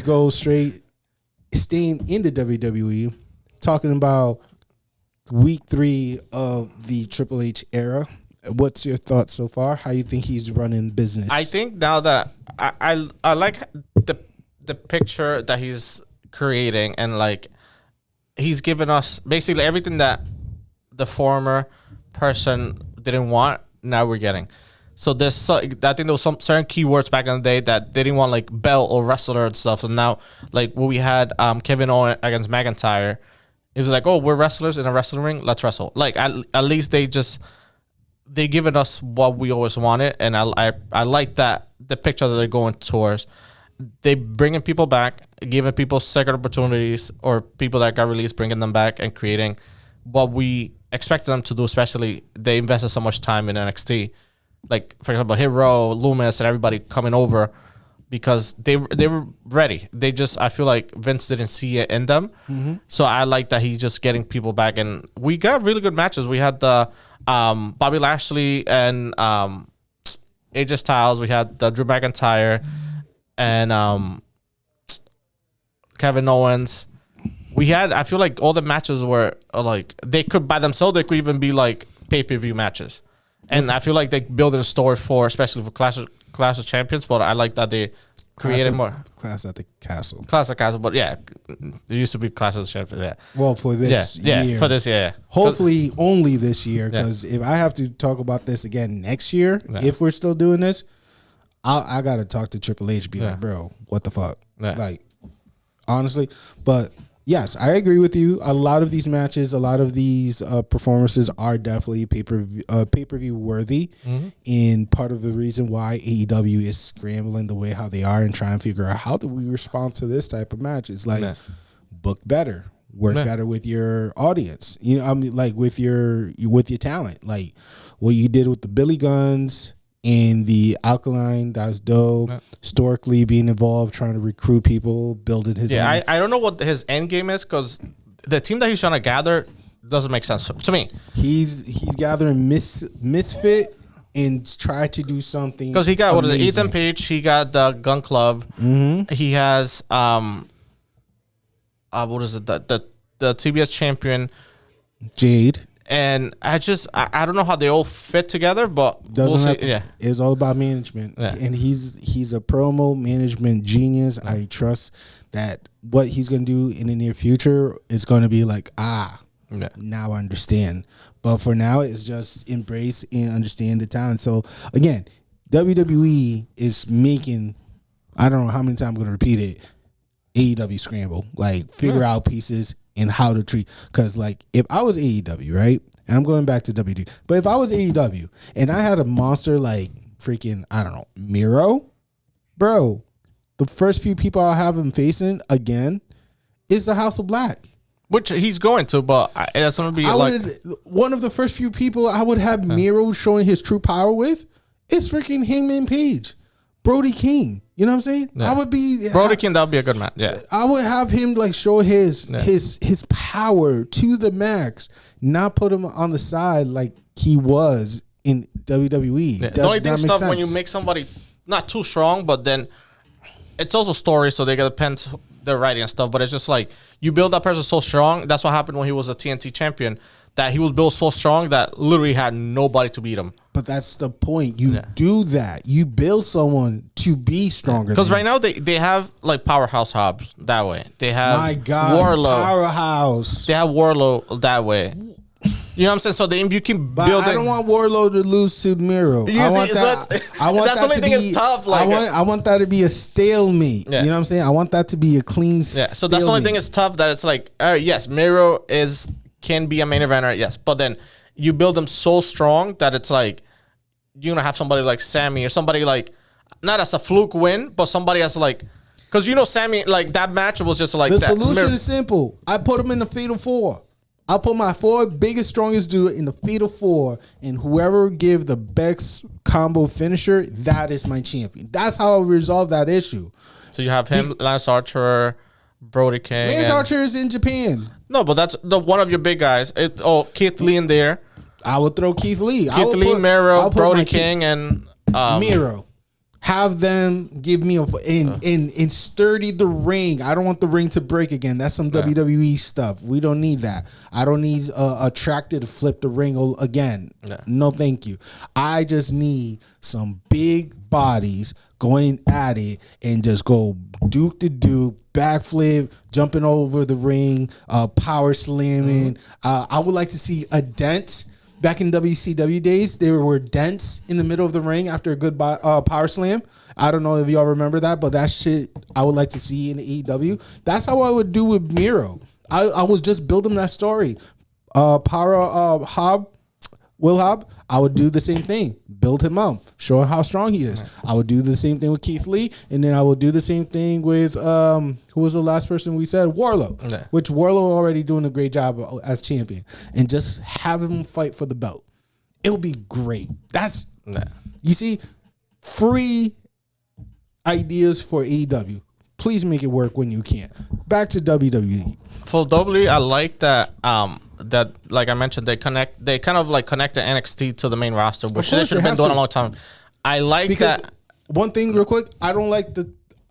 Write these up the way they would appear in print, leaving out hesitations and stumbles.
go straight, staying in the WWE, talking about week 3 of the Triple H era. What's your thoughts so far? How you think he's running business? I think now that I like the picture that he's creating, and like he's given us basically everything that the former person didn't want. Now we're getting. So there's I think there was some certain keywords back in the day that they didn't want, like belt or wrestler and stuff. So now, like when we had Kevin Owens against McIntyre, it was like, oh, we're wrestlers in a wrestling ring, let's wrestle. Like at least they given us what we always wanted, and I like that the picture that they're going towards. They bringing people back, giving people second opportunities, or people that got released, bringing them back and creating what we expected them to do. Especially they invested so much time in NXT, like for example, Hero, Loomis, and everybody coming over because they were ready. They just, I feel like Vince didn't see it in them. Mm-hmm. So I like that he's just getting people back, and we got really good matches. We had the Bobby Lashley and AJ Styles. We had the Drew McIntyre and Kevin Owens. We had, I feel like all the matches were like, they could by themselves, they could even be like pay-per-view matches. And I feel like they built a story for, especially for Clash of Champions, but I like that they created more. Clash at the Castle. Clash at the Castle, but yeah, it used to be Clash of Champions, yeah. Well, for this year. Yeah, for this year. Hopefully only this year, because if I have to talk about this again next year, if we're still doing this, I got to talk to Triple H, be like, bro, what the fuck? Like, honestly. But yes, I agree with you. A lot of these matches, a lot of these performances are definitely pay-per-view worthy. Mm-hmm. And part of the reason why AEW is scrambling the way how they are and trying to figure out how do we respond to this type of match is like book better, work better with your audience. You know, I mean, like with your talent, like what you did with the Billy Guns and the Alkaline, that's dope. Storkley being involved, trying to recruit people, building his own. I don't know what his end game is, because the team that he's trying to gather doesn't make sense to me. He's gathering misfit and try to do something. Because he got amazing. Ethan Page, he got the Gun Club. Mm-hmm. He has what is it? The TBS champion Jade. And I don't know how they all fit together, but we'll see. It's all about management, and he's a promo management genius. I trust that what he's gonna do in the near future is gonna be like, now I understand. But for now, it's just embrace and understand the talent. So again, WWE is making, I don't know how many times I'm gonna repeat it, AEW scramble, like figure out pieces and how to treat. Because like if I was AEW, right, and I'm going back to WWE, but if I was AEW and I had a monster like freaking, I don't know, Miro, bro, the first few people I'll have him facing again is the House of Black, which he's going to, but that's going to be one of the first few people I would have Miro showing his true power with is freaking Hangman Page, Brody King. You know what I'm saying? Yeah. I would be Brody King. That would be a good match. Yeah, I would have him like show his power to the max, not put him on the side like he was in WWE. Yeah. The only thing is tough when you make somebody not too strong, but then it's also story, so they got to depend their writing and stuff. But it's just like you build that person so strong. That's what happened when he was a TNT champion. That he was built so strong that literally had nobody to beat him. But that's the point. You do that. You build someone to be stronger. Because right now they have like powerhouse Hobbs that way. They have Warlow. Powerhouse. They have Warlow that way. You know what I'm saying? So you can build. I don't want Warlow to lose to Miro. I want that. That's the only thing is tough. Like I want that to be a stalemate. Yeah. You know what I'm saying? I want that to be a clean. Yeah. So that's the only thing is tough. That it's like, yes, Miro can be a main eventer, yes, but then you build them so strong that it's like you're gonna have somebody like Sammy or somebody like not as a fluke win, but somebody as like, because Sammy, like that match was just like the solution is simple. I put him in the Fatal 4. I put my 4 biggest, strongest dude in the Fatal 4, and whoever give the best combo finisher, that is my champion. That's how I resolve that issue. So you have him, Lance Archer, Brody King. Lance Archer is in Japan. No, but that's one of your big guys. Keith Lee in there. I would throw Keith Lee. Miro, Brody King, and Miro. Have them give me and sturdy the ring. I don't want the ring to break again. That's some WWE stuff. We don't need that. I don't need a tractor to flip the ring again. No, thank you. I just need some big bodies going at it and just go duke to duke, backflip, jumping over the ring, power slamming. I would like to see a dent. Back in WCW days, there were dents in the middle of the ring after a good power slam. I don't know if y'all remember that, but that shit I would like to see in the AEW. That's how I would do with Miro. I was just building that story. Will Hobb, I would do the same thing. Build him up, show him how strong he is. I would do the same thing with Keith Lee, and then I would do the same thing with who was the last person we said? Warlow, which Warlow already doing a great job as champion, and just have him fight for the belt. It would be great. You see, free ideas for AEW. Please make it work when you can. Back to WWE. For WWE, I like that. That, like I mentioned, they kind of like connect the NXT to the main roster, which they should have been doing a long time. I like because that. One thing real quick, I don't like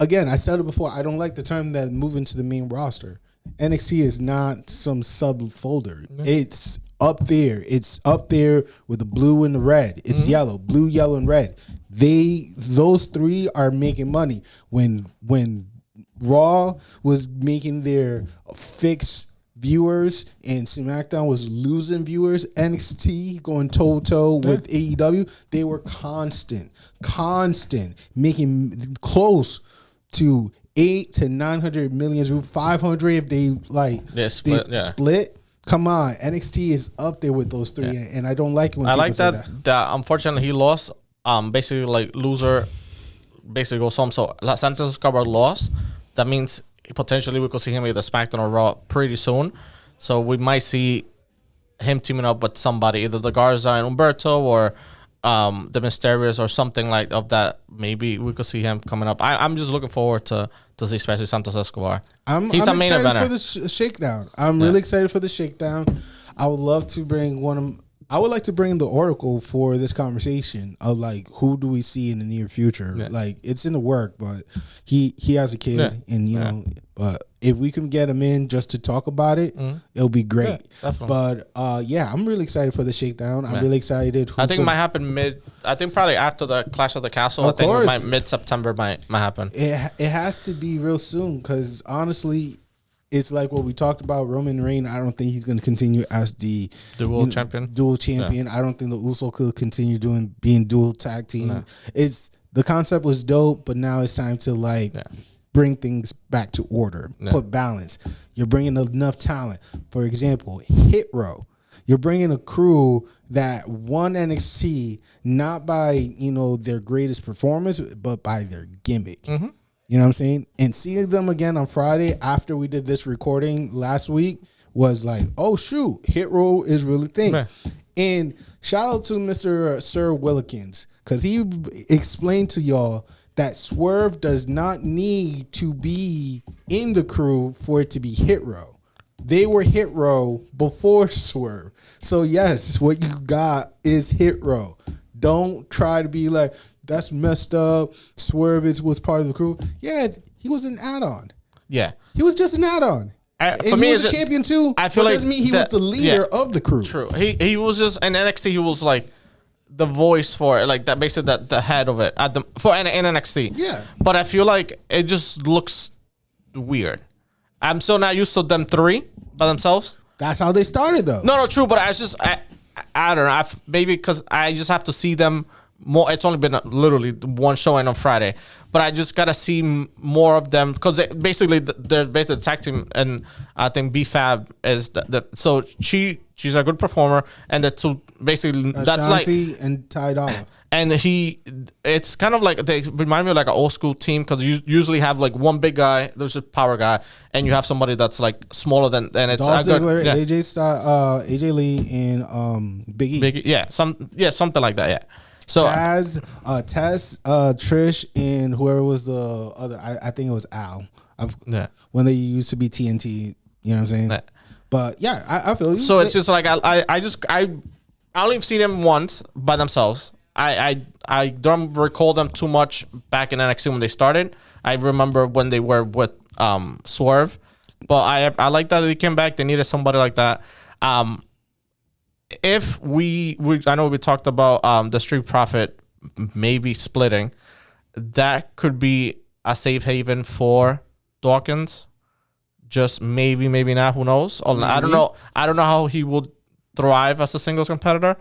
I said it before, I don't like the term that move into the main roster. NXT is not some sub folder. It's up there. It's up there with the blue and the red. It's yellow, blue, yellow, and red. Those three are making money. When Raw was making their fixed viewers and SmackDown was losing viewers, NXT going toe-to-toe with AEW, they were constant, making close to 800 to 900 million, 500 if they split. Come on, NXT is up there with those three, and I don't like it when people say that. That unfortunately he lost. Basically, like loser, basically goes home. So Santos Escobar lost. That means potentially we could see him either SmackDown or Raw pretty soon. So we might see him teaming up with somebody, either the Garza and Humberto or the Mysterious or something like of that. Maybe we could see him coming up. I'm just looking forward to see especially Santos Escobar. He's a main eventer. For the shakedown. I'm really excited for the shakedown. I would love to bring I would like to bring the Oracle for this conversation of like who do we see in the near future. Like it's in the work, but he has a kid, and you know. But if we can get him in just to talk about it, it'll be great. But I'm really excited for the shakedown. I'm really excited. I think it might happen I think probably after the Clash of the Castle. I think mid-September might happen. It has to be real soon because honestly, it's like what we talked about. Roman Reigns, I don't think he's going to continue as the dual champion. I don't think the Uso could continue being dual tag team. The concept was dope, but now it's time to bring things back to order, put balance. You're bringing enough talent. For example, Hit Row. You're bringing a crew that won NXT not by their greatest performance, but by their gimmick. You know what I'm saying? And seeing them again on Friday after we did this recording last week was like, oh, shoot, Hit Row is really thing. Man. And shout out to Mr. Sir Willikins, because he explained to y'all that Swerve does not need to be in the crew for it to be Hit Row. They were Hit Row before Swerve. So, yes, what you got is Hit Row. Don't try to be like, that's messed up. Swerve was part of the crew. Yeah, he was an add-on. Yeah. He was just an add-on. And he was a champion too. I feel like doesn't mean he was the leader of the crew. True. He was just in NXT. He was like the voice for it, like that, basically the head of it in NXT. Yeah. But I feel like it just looks weird. I'm so not used to them three by themselves. That's how they started, though. No, true. But I don't know. Maybe because I just have to see them more. It's only been literally one showing on Friday, but I just gotta see more of them because they're basically the tag team, and I think B-Fab is so she's a good performer, and the two basically that's Shanti like and Ty Dolla. And it's kind of like they remind me of like an old school team because you usually have like one big guy, there's a power guy, and you have somebody that's like smaller than it's Dolph Ziggler, AJ Lee, and Big E. Something like that. Yeah. So Taz, Trish, and whoever was the other, I think it was Al. When they used to be TNT, you know what I'm saying? Yeah. But yeah, I feel you. So it's just like I only seen them once by themselves, I don't recall them too much back in NXT when they started. I remember when they were with Swerve, but I like that they came back. They needed somebody like that. If we I know we talked about the Street Profit maybe splitting, that could be a safe haven for Dawkins. Just maybe not. Who knows? Maybe. I don't know how he will thrive as a singles competitor,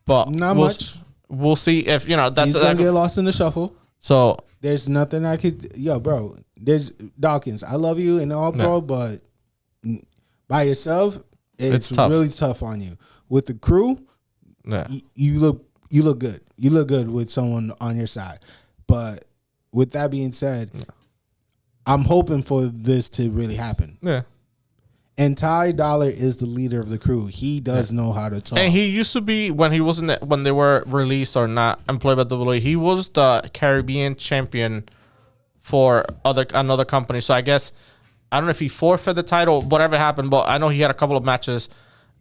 but not much. We'll see if that's he's gonna get lost in the shuffle. So there's nothing I could. Yo, bro. There's Dawkins. I love you and all, bro, but by yourself, it's tough. Really tough on you. With the crew, you look good. You look good with someone on your side. But with that being said. I'm hoping for this to really happen. Yeah. And Ty Dollar is the leader of the crew. He does know how to talk. And he used to be, when he wasn't, when they were released or not employed by WWE, he was the Caribbean champion for another company. So I guess, I don't know if he forfeited the title, whatever happened, but I know he had a couple of matches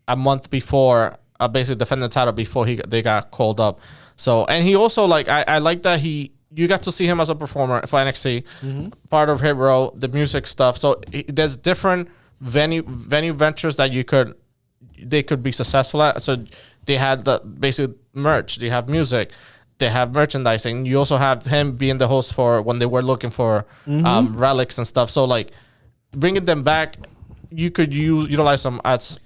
a month before, basically defending the title before they got called up. So, and he also, I like that you got to see him as a performer for NXT, part of Hit Row, the music stuff. So there's different venue ventures that they could be successful at. So they had the basic merch, they have music, they have merchandising. You also have him being the host for when they were looking for relics and stuff. So bringing them back, you could utilize them as.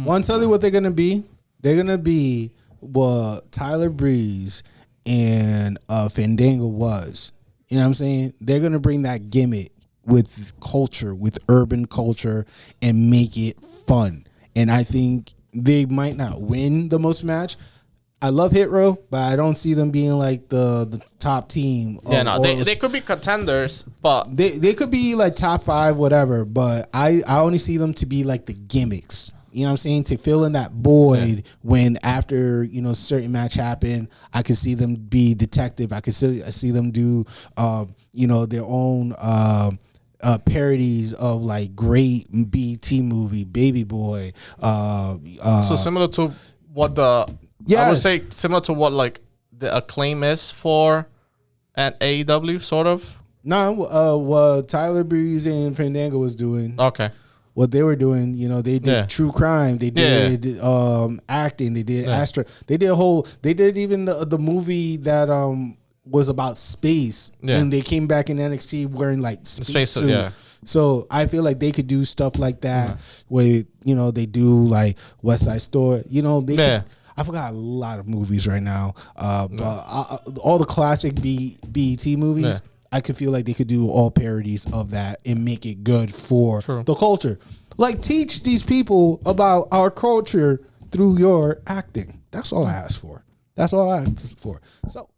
I'll tell you what they're gonna be. They're gonna be what Tyler Breeze and Fandango was. You know what I'm saying? They're going to bring that gimmick with culture, with urban culture, and make it fun. And I think they might not win the most match. I love Hit Row, but I don't see them being like the top team. They could be contenders, but they could be like top 5, whatever. But I only see them to be like the gimmicks. You know what I'm saying? To fill in that void when after, certain match happen, I could see them be detective. I could see them do, their own parodies of like great BT movie, Baby Boy. So similar to what I would say similar to what the Acclaim is for at AEW, sort of. No, what Tyler Breeze and Fandango was doing. Okay. What they were doing, they did true crime, they did acting, they did Astra, they did even the movie that was about space, and they came back in NXT wearing like space suit. Yeah. So I feel like they could do stuff like that, where they do like West Side Story. I forgot a lot of movies right now, but all the classic BET movies. Yeah. I could feel like they could do all parodies of that and make it good for the culture. Like, teach these people about our culture through your acting. That's all I ask for. So